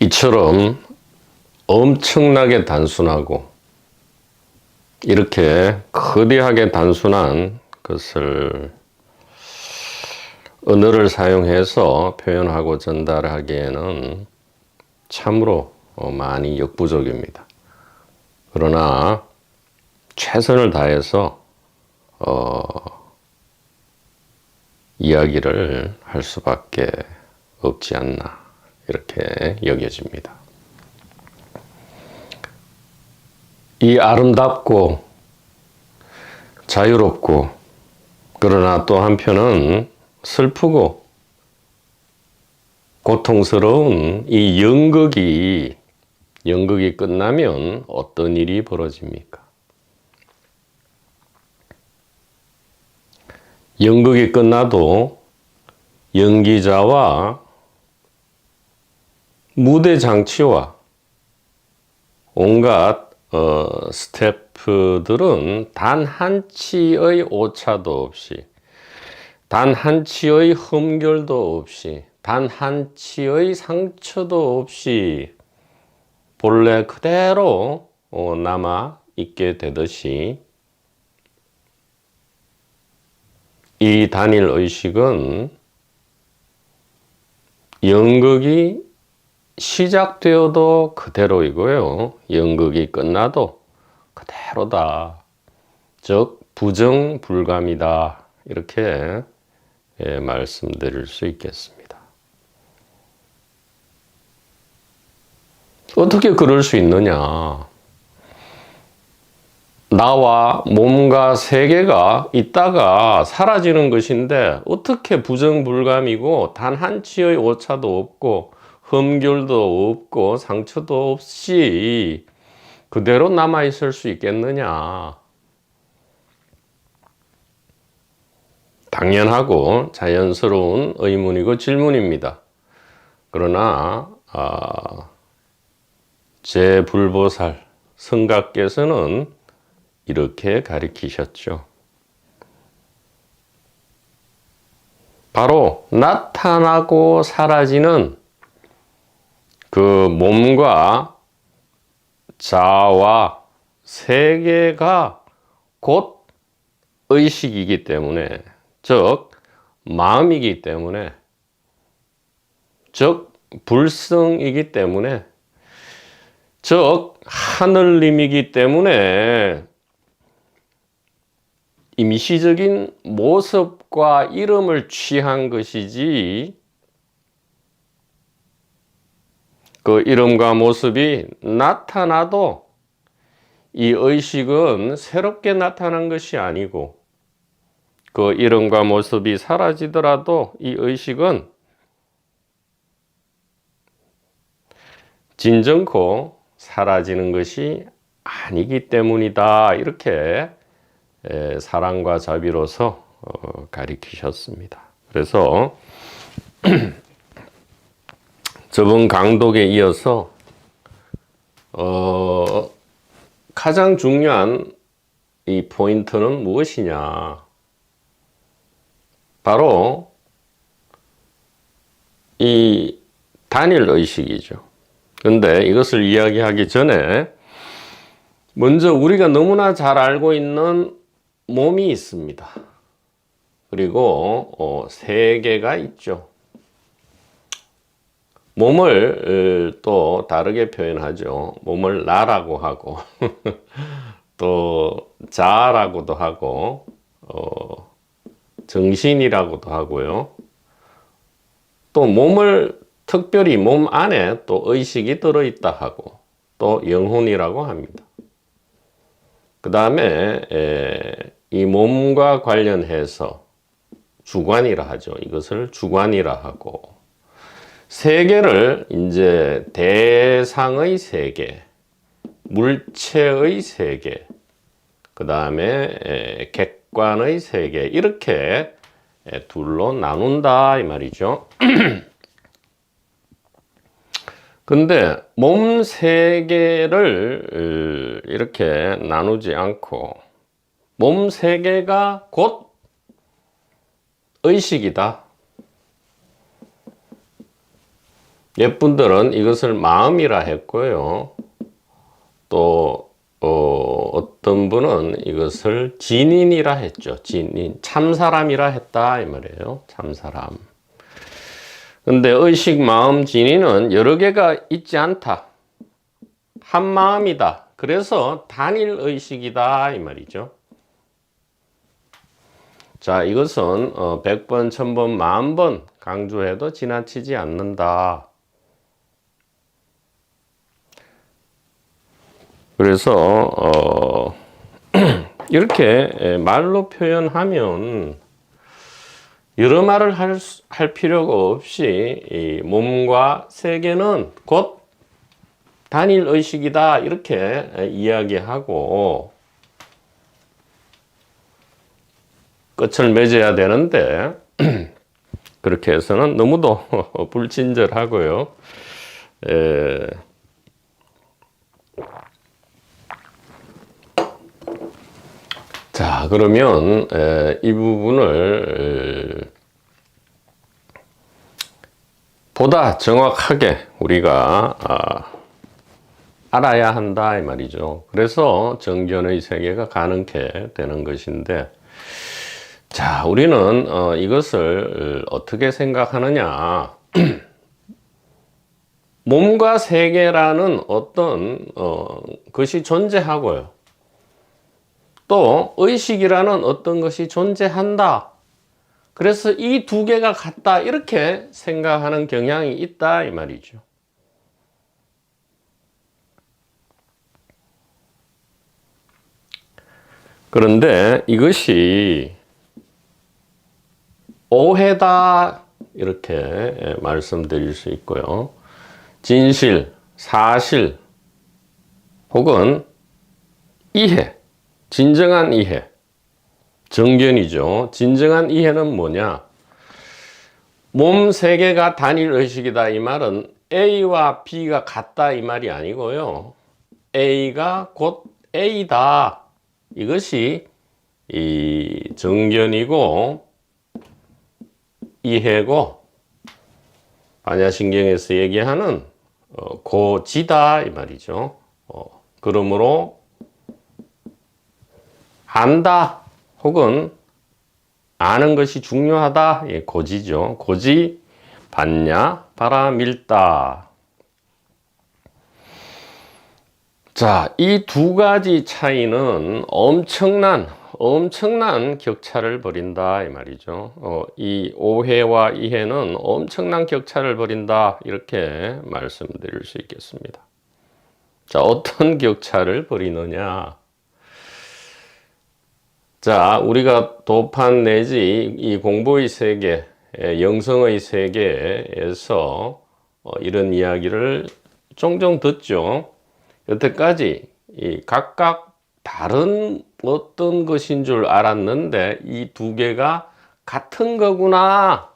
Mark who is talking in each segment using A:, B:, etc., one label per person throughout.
A: 이처럼 엄청나게 단순하고 이렇게 거대하게 단순한 것을 언어를 사용해서 표현하고 전달하기에는 참으로 많이 역부족입니다. 그러나 최선을 다해서 이야기를 할 수밖에 없지 않나 이렇게 여겨집니다. 이 아름답고 자유롭고 그러나 또 한편은 슬프고 고통스러운 이 연극이 끝나면 어떤 일이 벌어집니까? 연극이 끝나도 연기자와 무대 장치와 온갖 스태프들은 단 한치의 오차도 없이, 단 한치의 흠결도 없이, 단 한치의 상처도 없이 본래 그대로 남아 있게 되듯이 이 단일 의식은 연극이 시작되어도 그대로이고요. 연극이 끝나도 그대로다. 즉 부정불감이다. 이렇게 말씀드릴 수 있겠습니다. 어떻게 그럴 수 있느냐? 나와 몸과 세계가 있다가 사라지는 것인데 어떻게 부정불감이고 단 한치의 오차도 없고 흠결도 없고 상처도 없이 그대로 남아있을 수 있겠느냐? 당연하고 자연스러운 의문이고 질문입니다. 그러나 제불보살 성가께서는 이렇게 가르치셨죠. 바로 나타나고 사라지는 그 몸과 자아와 세계가 곧 의식이기 때문에, 즉 마음이기 때문에, 즉 불성이기 때문에, 즉 하늘님이기 때문에 임시적인 모습과 이름을 취한 것이지 그 이름과 모습이 나타나도 이 의식은 새롭게 나타난 것이 아니고 그 이름과 모습이 사라지더라도 이 의식은 진정코 사라지는 것이 아니기 때문이다. 이렇게 사랑과 자비로서 가르치셨습니다. 그래서 저번 강독에 이어서 가장 중요한 이 포인트는 무엇이냐? 바로 이 단일 의식이죠. 그런데 이것을 이야기하기 전에 먼저 우리가 너무나 잘 알고 있는 몸이 있습니다. 그리고 세계가 있죠. 몸을 또 다르게 표현하죠. 몸을 나라고 하고 또 자아라고도 하고 정신이라고도 하고요. 또 몸을 특별히 몸 안에 또 의식이 들어있다 하고 또 영혼이라고 합니다. 그 다음에 이 몸과 관련해서 주관이라 하죠. 이것을 주관이라 하고, 세계를 이제 대상의 세계, 물체의 세계, 그 다음에 객관의 세계, 이렇게 둘로 나눈다 이 말이죠. 근데 몸 세계를 이렇게 나누지 않고 몸 세계가 곧 의식이다. 옛분들은 이것을 마음이라 했고요. 또 어떤 분은 이것을 진인이라 했죠. 진인, 참사람이라 했다 이 말이에요. 참사람. 근데 의식, 마음, 진인은 여러 개가 있지 않다. 한 마음이다. 그래서 단일 의식이다 이 말이죠. 자, 이것은 100번, 1000번, 10,000번 강조해도 지나치지 않는다. 그래서 이렇게 말로 표현하면 여러 말을 할 필요가 없이 이 몸과 세계는 곧 단일 의식이다 이렇게 이야기하고 끝을 맺어야 되는데 그렇게 해서는 너무도 불친절하고요. 자, 그러면 이 부분을 보다 정확하게 우리가 알아야 한다 이 말이죠. 그래서 정견의 세계가 가능케 되는 것인데, 자, 우리는 이것을 어떻게 생각하느냐. 몸과 세계라는 어떤 것이 존재하고요. 또 의식이라는 어떤 것이 존재한다. 그래서 이 두 개가 같다 이렇게 생각하는 경향이 있다 이 말이죠. 그런데 이것이 오해다 이렇게 말씀드릴 수 있고요. 진실, 사실 혹은 이해, 진정한 이해, 정견이죠. 진정한 이해는 뭐냐? 몸 세계가 단일 의식이다 이 말은 A와 B가 같다 이 말이 아니고요. A가 곧 A다. 이것이 이 정견이고 이해고 반야신경에서 얘기하는 고지다 이 말이죠. 그러므로 안다 혹은 아는 것이 중요하다. 예, 고지죠. 고지, 반야, 바라밀다. 자, 이 두 가지 차이는 엄청난 격차를 벌인다 이 말이죠. 이 오해와 이해는 엄청난 격차를 벌인다 이렇게 말씀드릴 수 있겠습니다. 자, 어떤 격차를 벌이느냐? 자, 우리가 도판 내지 이 공부의 세계, 영성의 세계에서 이런 이야기를 종종 듣죠. 여태까지 이 각각 다른 어떤 것인 줄 알았는데 이 두 개가 같은 거구나.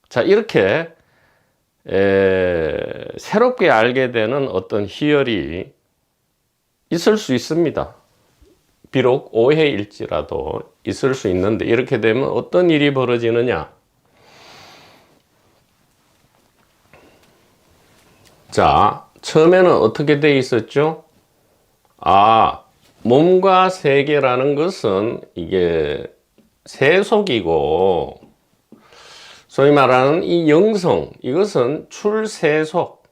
A: 자, 이렇게 새롭게 알게 되는 어떤 희열이 있을 수 있습니다. 비록 오해일지라도 있을 수 있는데 이렇게 되면 어떤 일이 벌어지느냐? 자, 처음에는 어떻게 돼 있었죠? 몸과 세계라는 것은 이게 세속이고 소위 말하는 이 영성, 이것은 출세속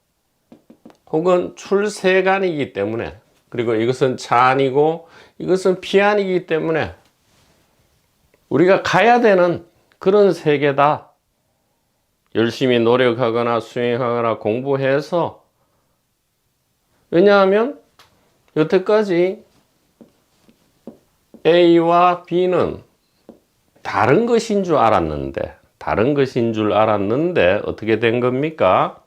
A: 혹은 출세간이기 때문에, 그리고 이것은 찬이고 이것은 피안이기 때문에 우리가 가야 되는 그런 세계다. 열심히 노력하거나 수행하거나 공부해서, 왜냐하면 여태까지 A와 B는 다른 것인 줄 알았는데 어떻게 된 겁니까?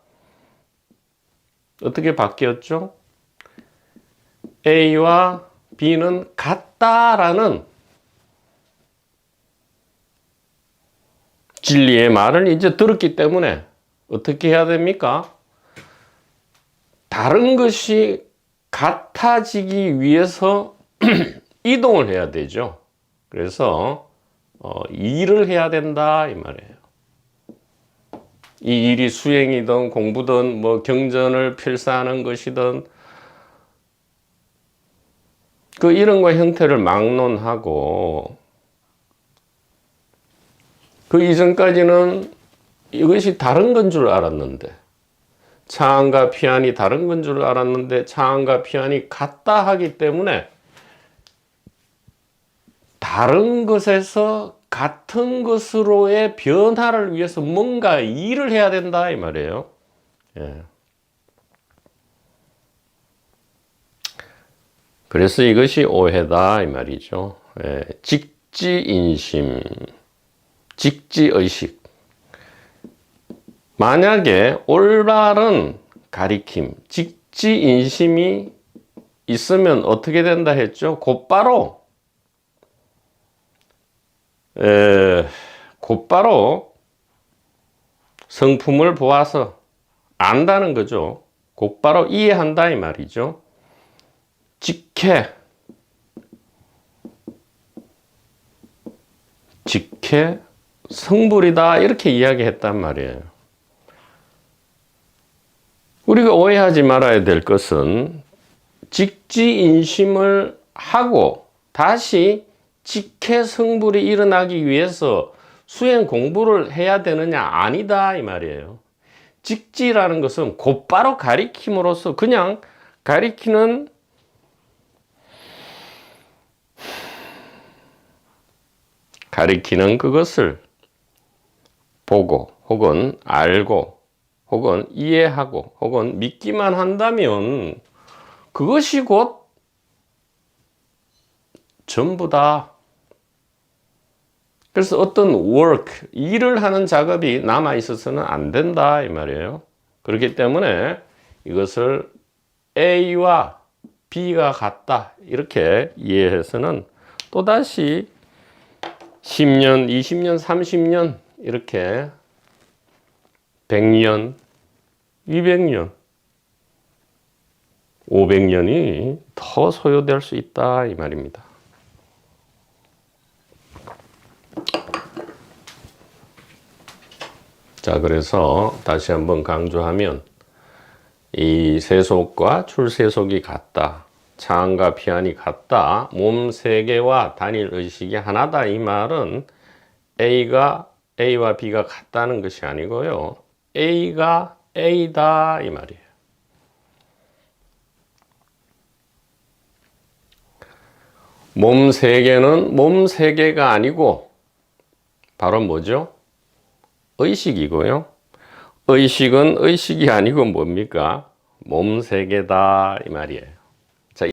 A: 어떻게 바뀌었죠? A와 B는 같다라는 진리의 말을 이제 들었기 때문에 어떻게 해야 됩니까? 다른 것이 같아지기 위해서 이동을 해야 되죠. 그래서 일을 해야 된다 이 말이에요. 이 일이 수행이든 공부든 뭐 경전을 필사하는 것이든 그 이름과 형태를 막론하고 그 이전까지는 이것이 다른 건 줄 알았는데 차안과 피안이 다른 건 줄 알았는데 차안과 피안이 같다 하기 때문에 다른 것에서 같은 것으로의 변화를 위해서 뭔가 일을 해야 된다 이 말이에요. 예. 그래서 이것이 오해다 이 말이죠. 예. 직지인심, 직지의식. 만약에 올바른 가리킴, 직지인심이 있으면 어떻게 된다 했죠? 곧바로 성품을 보아서 안다는 거죠. 곧바로 이해한다 이 말이죠. 직해 성불이다 이렇게 이야기했단 말이에요. 우리가 오해하지 말아야 될 것은 직지인심을 하고 다시 직해 성불이 일어나기 위해서 수행 공부를 해야 되느냐? 아니다 이 말이에요. 직지라는 것은 곧바로 가리킴으로써 그냥 가리키는 그것을 보고 혹은 알고 혹은 이해하고 혹은 믿기만 한다면 그것이 곧 전부다. 그래서 어떤 일을 하는 작업이 남아 있어서는 안 된다 이 말이에요. 그렇기 때문에 이것을 A와 B가 같다 이렇게 이해해서는 또다시 10년, 20년, 30년 이렇게 100년, 200년, 500년이 더 소요될 수 있다 이 말입니다. 자, 그래서 다시 한번 강조하면 이 세속과 출세속이 같다. 차안과 피안이 같다. 몸 세계와 단일 의식이 하나다. 이 말은 A와 B가 같다는 것이 아니고요. A가 A다 이 말이에요. 몸 세계는 몸 세계가 아니고 바로 뭐죠? 의식이고요. 의식은 의식이 아니고 뭡니까? 몸 세계다 이 말이에요.